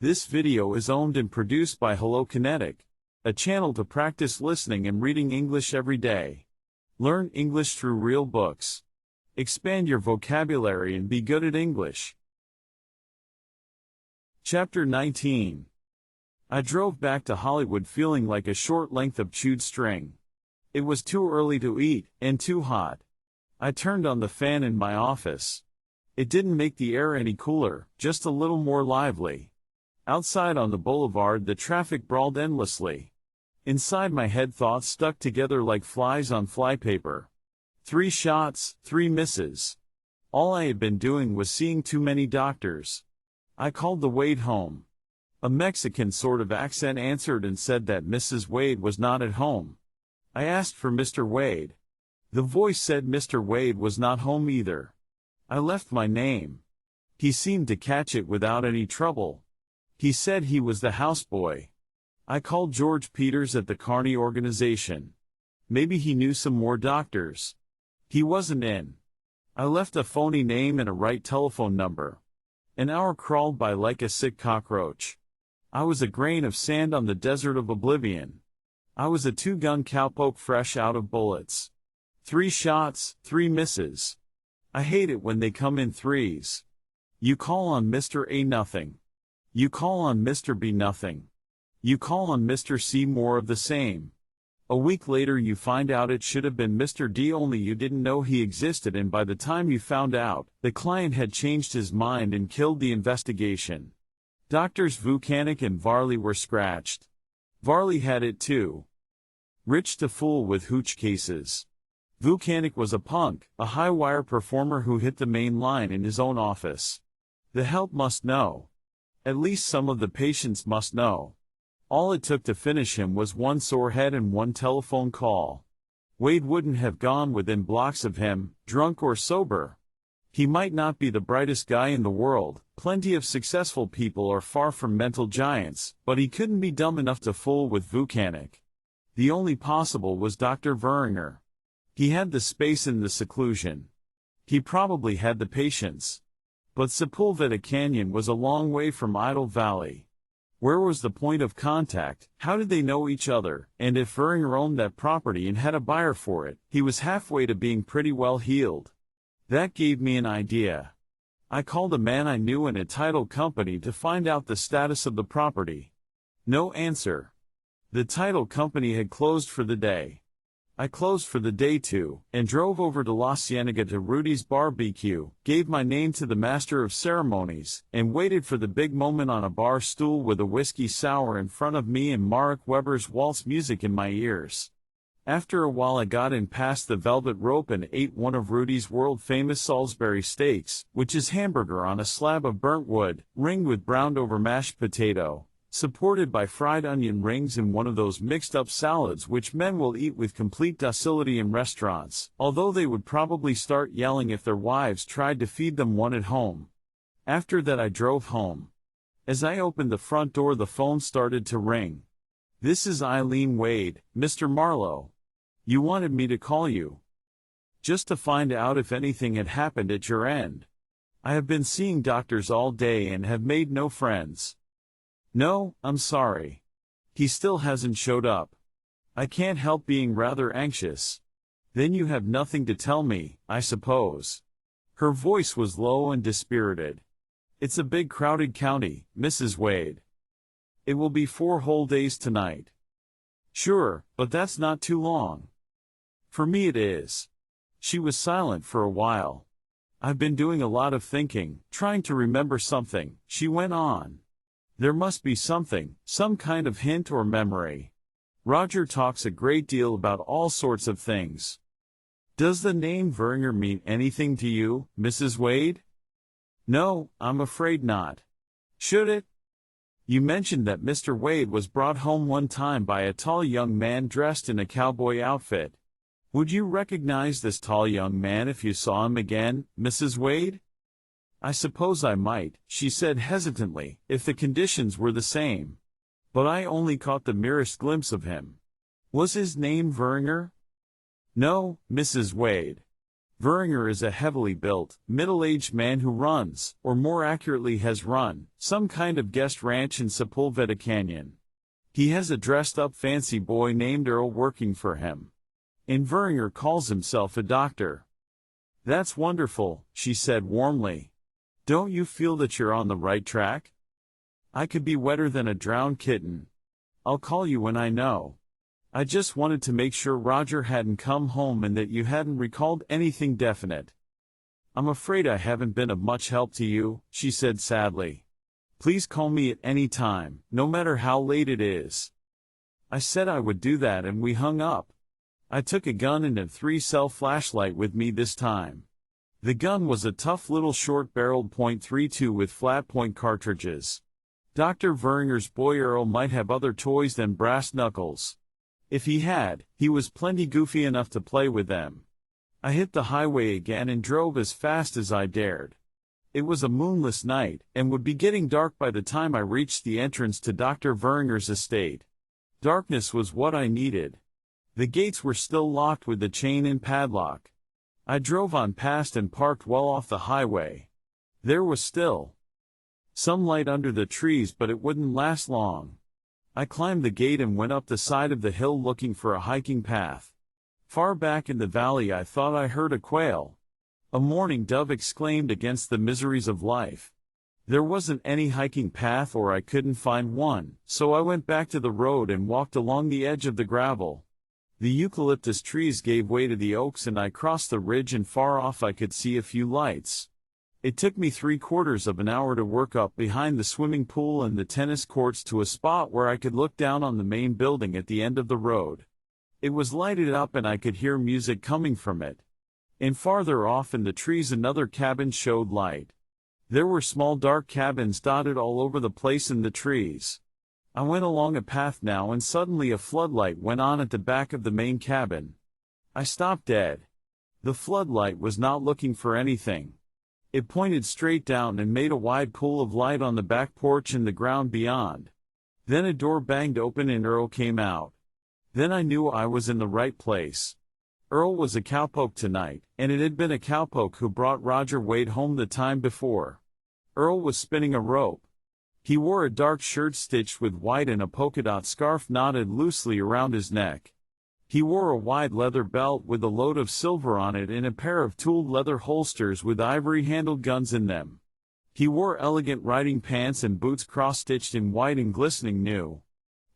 This video is owned and produced by Hello Kinetic, a channel to practice listening and reading English every day. Learn English through real books. Expand your vocabulary and be good at English. Chapter 19. I drove back to Hollywood feeling like a short length of chewed string. It was too early to eat, and too hot. I turned on the fan in my office. It didn't make the air any cooler, just a little more lively. Outside on the boulevard the traffic brawled endlessly. Inside my head thoughts stuck together like flies on flypaper. 3 shots, 3 misses. All I had been doing was seeing too many doctors. I called the Wade home. A Mexican sort of accent answered and said that Mrs. Wade was not at home. I asked for Mr. Wade. The voice said Mr. Wade was not home either. I left my name. He seemed to catch it without any trouble. He said he was the houseboy. I called George Peters at the Carney organization. Maybe he knew some more doctors. He wasn't in. I left a phony name and a right telephone number. An hour crawled by like a sick cockroach. I was a grain of sand on the desert of oblivion. I was a 2-gun cowpoke fresh out of bullets. 3 shots, 3 misses. I hate it when they come in threes. You call on Mr. A nothing. You call on Mr. B nothing. You call on Mr. C more of the same. A week later you find out it should have been Mr. D, only you didn't know he existed, and by the time you found out, the client had changed his mind and killed the investigation. Doctors Vucanic and Varley were scratched. Varley had it too. Rich to fool with hooch cases. Vucanic was a punk, a high-wire performer who hit the main line in his own office. The help must know. At least some of the patients must know. All it took to finish him was 1 sore head and 1 telephone call. Wade wouldn't have gone within blocks of him, drunk or sober. He might not be the brightest guy in the world, plenty of successful people are far from mental giants, but he couldn't be dumb enough to fool with Vucanic. The only possible was Dr. Veringer. He had the space and the seclusion. He probably had the patience. But Sepulveda Canyon was a long way from Idle Valley. Where was the point of contact? How did they know each other? And if Veringer owned that property and had a buyer for it, he was halfway to being pretty well heeled. That gave me an idea. I called a man I knew in a title company to find out the status of the property. No answer. The title company had closed for the day. I closed for the day too, and drove over to La Cienega to Rudy's Barbecue, gave my name to the master of ceremonies, and waited for the big moment on a bar stool with a whiskey sour in front of me and Marek Weber's waltz music in my ears. After a while I got in past the velvet rope and ate one of Rudy's world-famous Salisbury steaks, which is hamburger on a slab of burnt wood, ringed with browned-over mashed potato, supported by fried onion rings and one of those mixed-up salads which men will eat with complete docility in restaurants, although they would probably start yelling if their wives tried to feed them one at home. After that I drove home. As I opened the front door the phone started to ring. "This is Eileen Wade, Mr. Marlowe. You wanted me to call you. Just to find out if anything had happened at your end. I have been seeing doctors all day and have made no friends." "No, I'm sorry. He still hasn't showed up. I can't help being rather anxious." "Then you have nothing to tell me, I suppose." Her voice was low and dispirited. "It's a big crowded county, Mrs. Wade. It will be 4 whole days tonight." "Sure, but that's not too long." "For me it is." She was silent for a while. "I've been doing a lot of thinking, trying to remember something," she went on. "There must be something, some kind of hint or memory. Roger talks a great deal about all sorts of things. Does the name Veringer mean anything to you, Mrs. Wade?" "No, I'm afraid not." "Should it? You mentioned that Mr. Wade was brought home one time by a tall young man dressed in a cowboy outfit. Would you recognize this tall young man if you saw him again, Mrs. Wade?" "I suppose I might," she said hesitantly, "if the conditions were the same. But I only caught the merest glimpse of him." "Was his name Veringer?" "No, Mrs. Wade. Veringer is a heavily built, middle-aged man who runs, or more accurately has run, some kind of guest ranch in Sepulveda Canyon. He has a dressed-up fancy boy named Earl working for him. And Veringer calls himself a doctor. That's wonderful, she said warmly. Don't you feel that you're on the right track? I could be wetter than a drowned kitten. I'll call you when I know. I just wanted to make sure Roger hadn't come home and that you hadn't recalled anything definite. I'm afraid I haven't been of much help to you, she said sadly. Please call me at any time, no matter how late it is. I said I would do that and we hung up. I took a gun and a 3-cell flashlight with me this time. The gun was a tough little short-barreled .32 with flat-point cartridges. Dr. Veringer's boy Earl might have other toys than brass knuckles. If he had, he was plenty goofy enough to play with them. I hit the highway again and drove as fast as I dared. It was a moonless night, and would be getting dark by the time I reached the entrance to Dr. Veringer's estate. Darkness was what I needed. The gates were still locked with the chain and padlock. I drove on past and parked well off the highway. There was still some light under the trees, but it wouldn't last long. I climbed the gate and went up the side of the hill looking for a hiking path. Far back in the valley I thought I heard a quail. A mourning dove exclaimed against the miseries of life. There wasn't any hiking path or I couldn't find one, so I went back to the road and walked along the edge of the gravel. The eucalyptus trees gave way to the oaks and I crossed the ridge and far off I could see a few lights. It took me 3/4 of an hour to work up behind the swimming pool and the tennis courts to a spot where I could look down on the main building at the end of the road. It was lighted up and I could hear music coming from it. And farther off in the trees another cabin showed light. There were small dark cabins dotted all over the place in the trees. I went along a path now and suddenly a floodlight went on at the back of the main cabin. I stopped dead. The floodlight was not looking for anything. It pointed straight down and made a wide pool of light on the back porch and the ground beyond. Then a door banged open and Earl came out. Then I knew I was in the right place. Earl was a cowpoke tonight, and it had been a cowpoke who brought Roger Wade home the time before. Earl was spinning a rope. He wore a dark shirt stitched with white and a polka-dot scarf knotted loosely around his neck. He wore a wide leather belt with a load of silver on it and a pair of tooled leather holsters with ivory-handled guns in them. He wore elegant riding pants and boots cross-stitched in white and glistening new.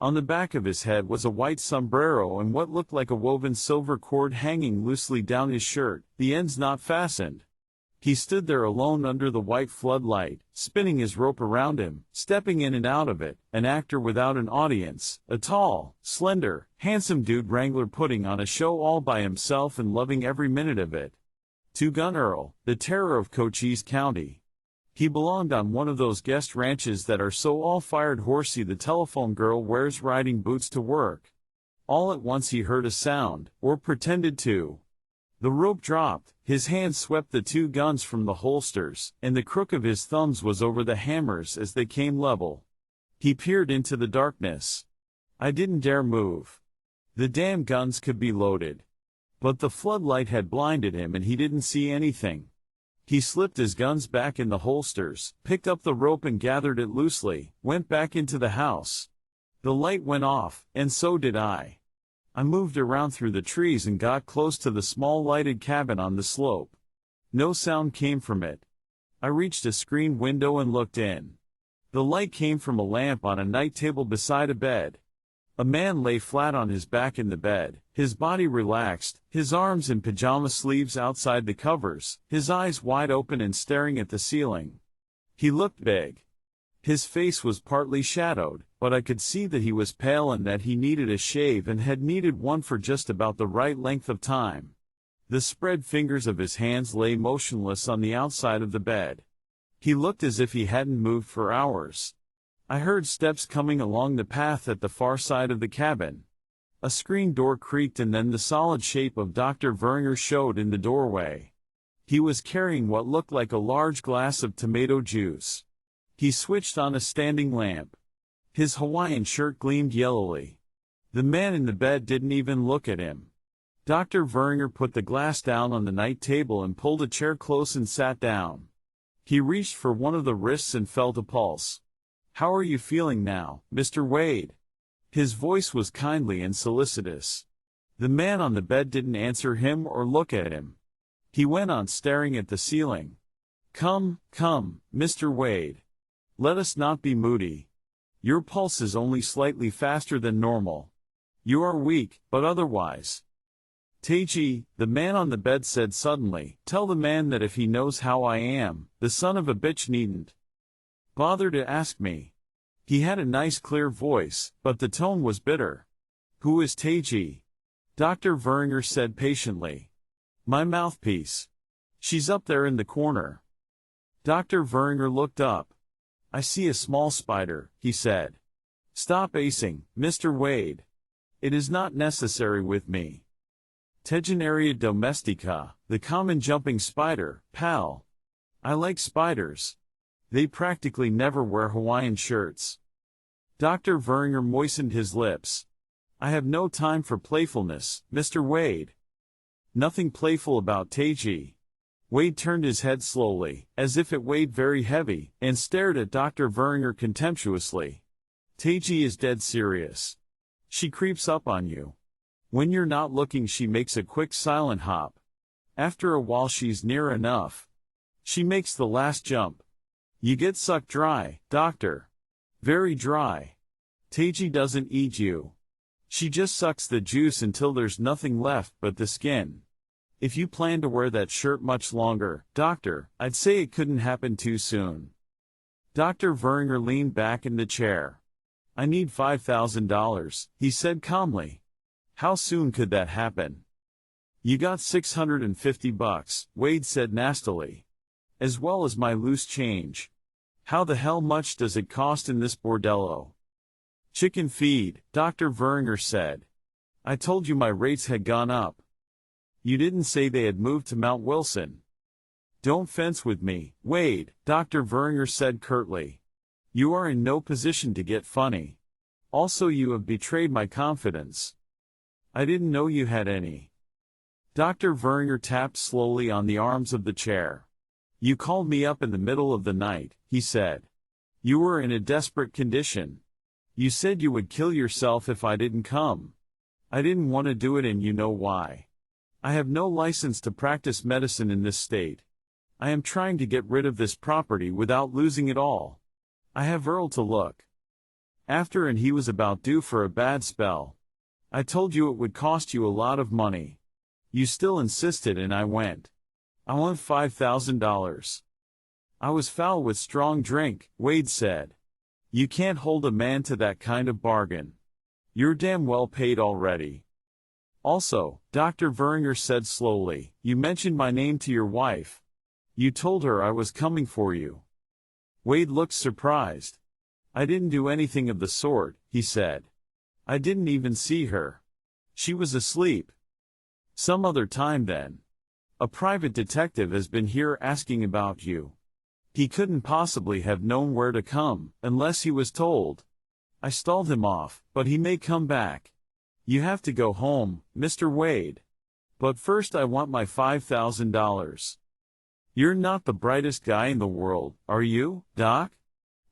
On the back of his head was a white sombrero and what looked like a woven silver cord hanging loosely down his shirt, the ends not fastened. He stood there alone under the white floodlight, spinning his rope around him, stepping in and out of it, an actor without an audience, a tall, slender, handsome dude wrangler putting on a show all by himself and loving every minute of it. Two-Gun Earl, the terror of Cochise County. He belonged on one of those guest ranches that are so all-fired horsey the telephone girl wears riding boots to work. All at once he heard a sound, or pretended to. The rope dropped, his hand swept the two guns from the holsters, and the crook of his thumbs was over the hammers as they came level. He peered into the darkness. I didn't dare move. The damn guns could be loaded. But the floodlight had blinded him and he didn't see anything. He slipped his guns back in the holsters, picked up the rope and gathered it loosely, went back into the house. The light went off, and so did I. I moved around through the trees and got close to the small lighted cabin on the slope. No sound came from it. I reached a screened window and looked in. The light came from a lamp on a night table beside a bed. A man lay flat on his back in the bed, his body relaxed, his arms in pajama sleeves outside the covers, his eyes wide open and staring at the ceiling. He looked big. His face was partly shadowed, but I could see that he was pale and that he needed a shave and had needed one for just about the right length of time. The spread fingers of his hands lay motionless on the outside of the bed. He looked as if he hadn't moved for hours. I heard steps coming along the path at the far side of the cabin. A screen door creaked and then the solid shape of Dr. Veringer showed in the doorway. He was carrying what looked like a large glass of tomato juice. He switched on a standing lamp. His Hawaiian shirt gleamed yellowly. The man in the bed didn't even look at him. Dr. Veringer put the glass down on the night table and pulled a chair close and sat down. He reached for one of the wrists and felt a pulse. "How are you feeling now, Mr. Wade?" His voice was kindly and solicitous. The man on the bed didn't answer him or look at him. He went on staring at the ceiling. Come, Mr. Wade. Let us not be moody. Your pulse is only slightly faster than normal. You are weak, but otherwise. Teji, the man on the bed said suddenly, tell the man that if he knows how I am, the son of a bitch needn't bother to ask me. He had a nice clear voice, but the tone was bitter. Who is Teji? Dr. Veringer said patiently. My mouthpiece. She's up there in the corner. Dr. Veringer looked up. I see a small spider, he said. Stop acing, Mr. Wade. It is not necessary with me. Tegenaria domestica, the common jumping spider, pal. I like spiders. They practically never wear Hawaiian shirts. Dr. Veringer moistened his lips. I have no time for playfulness, Mr. Wade. Nothing playful about Teji. Wade turned his head slowly, as if it weighed very heavy, and stared at Dr. Veringer contemptuously. Teji is dead serious. She creeps up on you. When you're not looking, she makes a quick silent hop. After a while she's near enough. She makes the last jump. You get sucked dry, doctor. Very dry. Teji doesn't eat you. She just sucks the juice until there's nothing left but the skin. If you plan to wear that shirt much longer, doctor, I'd say it couldn't happen too soon. Dr. Veringer leaned back in the chair. I need $5,000, he said calmly. How soon could that happen? You got $650, Wade said nastily. As well as my loose change. How the hell much does it cost in this bordello? Chicken feed, Dr. Veringer said. I told you my rates had gone up. You didn't say they had moved to Mount Wilson. Don't fence with me, Wade, Dr. Veringer said curtly. You are in no position to get funny. Also, you have betrayed my confidence. I didn't know you had any. Dr. Veringer tapped slowly on the arms of the chair. You called me up in the middle of the night, he said. You were in a desperate condition. You said you would kill yourself if I didn't come. I didn't want to do it, and you know why. I have no license to practice medicine in this state. I am trying to get rid of this property without losing it all. I have Earl to look after, and he was about due for a bad spell. I told you it would cost you a lot of money. You still insisted, and I went. I want $5,000. I was foul with strong drink, Wade said. You can't hold a man to that kind of bargain. You're damn well paid already. Also, Dr. Veringer said slowly, you mentioned my name to your wife. You told her I was coming for you. Wade looked surprised. I didn't do anything of the sort, he said. I didn't even see her. She was asleep. Some other time then. A private detective has been here asking about you. He couldn't possibly have known where to come, unless he was told. I stalled him off, but he may come back. You have to go home, Mr. Wade. But first I want my $5,000. You're not the brightest guy in the world, are you, Doc?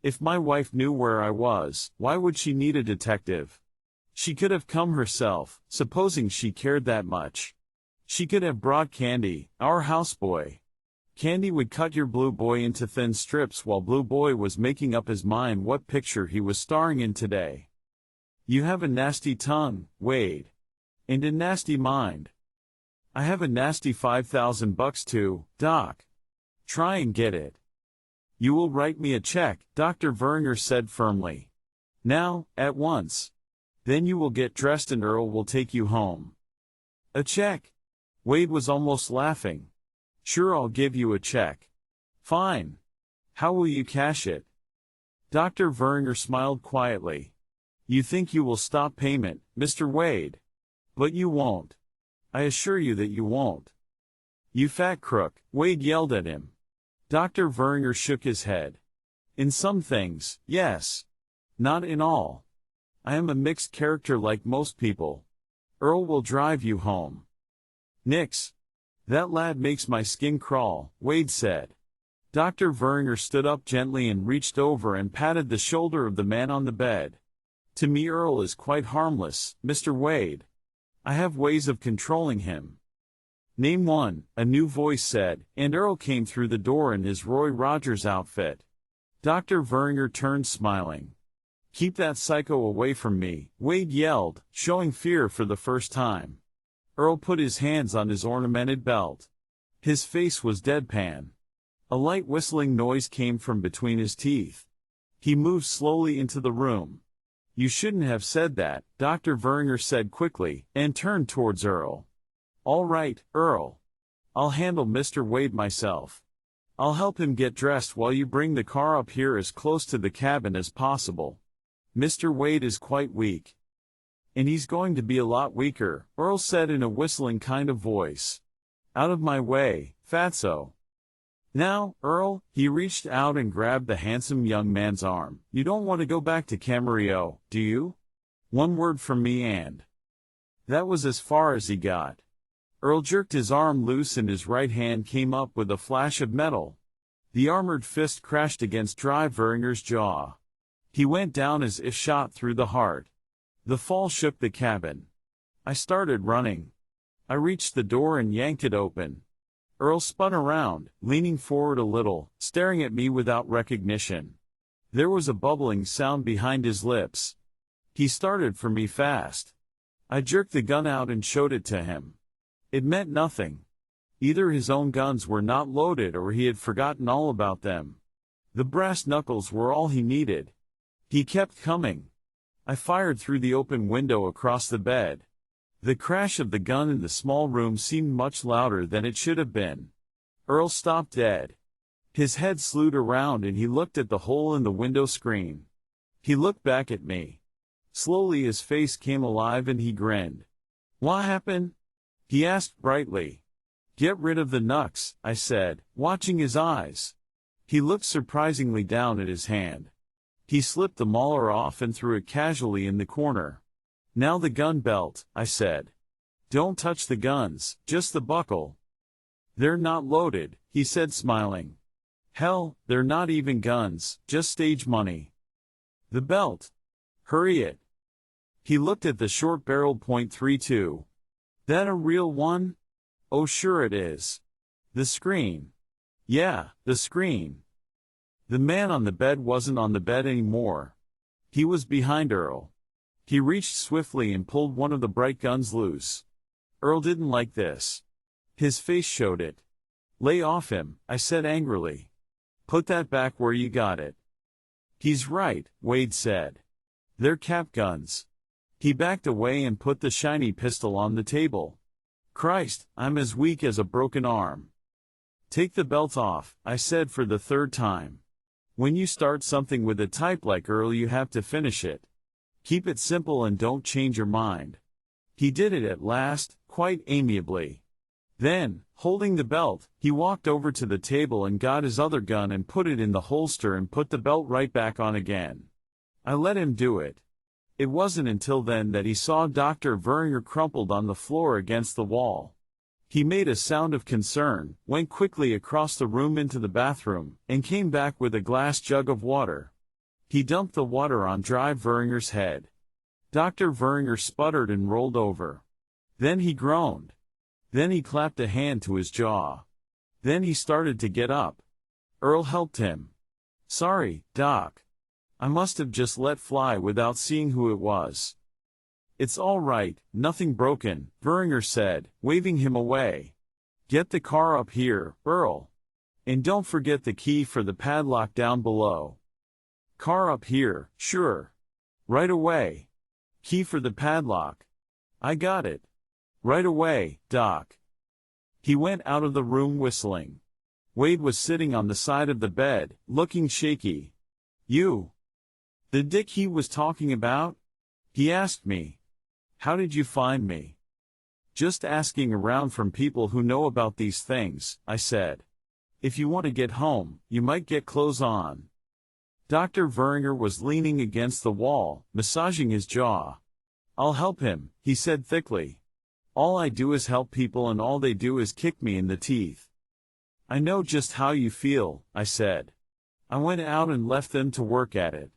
If my wife knew where I was, why would she need a detective? She could have come herself, supposing she cared that much. She could have brought Candy, our houseboy. Candy would cut your Blue Boy into thin strips while Blue Boy was making up his mind what picture he was starring in today. You have a nasty tongue, Wade. And a nasty mind. I have a nasty $5,000 too, Doc. Try and get it. You will write me a check, Dr. Veringer said firmly. Now, at once. Then you will get dressed and Earl will take you home. A check? Wade was almost laughing. Sure, I'll give you a check. Fine. How will you cash it? Dr. Veringer smiled quietly. You think you will stop payment, Mr. Wade. But you won't. I assure you that you won't. You fat crook, Wade yelled at him. Dr. Veringer shook his head. In some things, yes. Not in all. I am a mixed character like most people. Earl will drive you home. Nix. That lad makes my skin crawl, Wade said. Dr. Verringer stood up gently and reached over and patted the shoulder of the man on the bed. To me Earl is quite harmless, Mr. Wade. I have ways of controlling him. Name one, a new voice said, and Earl came through the door in his Roy Rogers outfit. Dr. Verringer turned smiling. Keep that psycho away from me, Wade yelled, showing fear for the first time. Earl put his hands on his ornamented belt. His face was deadpan. A light whistling noise came from between his teeth. He moved slowly into the room. You shouldn't have said that, Dr. Verringer said quickly, and turned towards Earl. All right, Earl. I'll handle Mr. Wade myself. I'll help him get dressed while you bring the car up here as close to the cabin as possible. Mr. Wade is quite weak. And he's going to be a lot weaker, Earl said in a whistling kind of voice. Out of my way, fatso. Now, Earl, he reached out and grabbed the handsome young man's arm. You don't want to go back to Camarillo, do you? One word from me and... That was as far as he got. Earl jerked his arm loose and his right hand came up with a flash of metal. The armored fist crashed against Verringer's jaw. He went down as if shot through the heart. The fall shook the cabin. I started running. I reached the door and yanked it open. Earl spun around, leaning forward a little, staring at me without recognition. There was a bubbling sound behind his lips. He started for me fast. I jerked the gun out and showed it to him. It meant nothing. Either his own guns were not loaded or he had forgotten all about them. The brass knuckles were all he needed. He kept coming. I fired through the open window across the bed. The crash of the gun in the small room seemed much louder than it should have been. Earl stopped dead. His head slewed around and he looked at the hole in the window screen. He looked back at me. Slowly his face came alive and he grinned. What happened? He asked brightly. Get rid of the knucks, I said, watching his eyes. He looked surprisingly down at his hand. He slipped the mauler off and threw it casually in the corner. Now the gun belt, I said. Don't touch the guns, just the buckle. They're not loaded, he said smiling. Hell, they're not even guns, just stage money. The belt. Hurry it. He looked at the short-barreled .32. That a real one? Oh sure it is. The screen. Yeah, the screen. The man on the bed wasn't on the bed anymore. He was behind Earl. He reached swiftly and pulled one of the bright guns loose. Earl didn't like this. His face showed it. Lay off him, I said angrily. Put that back where you got it. He's right, Wade said. They're cap guns. He backed away and put the shiny pistol on the table. Christ, I'm as weak as a broken arm. Take the belt off, I said for the third time. When you start something with a type like Earl you have to finish it. Keep it simple and don't change your mind. He did it at last, quite amiably. Then, holding the belt, he walked over to the table and got his other gun and put it in the holster and put the belt right back on again. I let him do it. It wasn't until then that he saw Dr. Verringer crumpled on the floor against the wall. He made a sound of concern, went quickly across the room into the bathroom, and came back with a glass jug of water. He dumped the water on Verringer's head. Dr. Verringer sputtered and rolled over. Then he groaned. Then he clapped a hand to his jaw. Then he started to get up. Earl helped him. Sorry, Doc. I must have just let fly without seeing who it was. It's all right, nothing broken, Verringer said, waving him away. Get the car up here, Earl. And don't forget the key for the padlock down below. Car up here, sure. Right away. Key for the padlock. I got it. Right away, Doc. He went out of the room whistling. Wade was sitting on the side of the bed, looking shaky. You? The dick he was talking about? He asked me. How did you find me? Just asking around from people who know about these things, I said. If you want to get home, you might get clothes on. Dr. Verringer was leaning against the wall, massaging his jaw. I'll help him, he said thickly. All I do is help people and all they do is kick me in the teeth. I know just how you feel, I said. I went out and left them to work at it.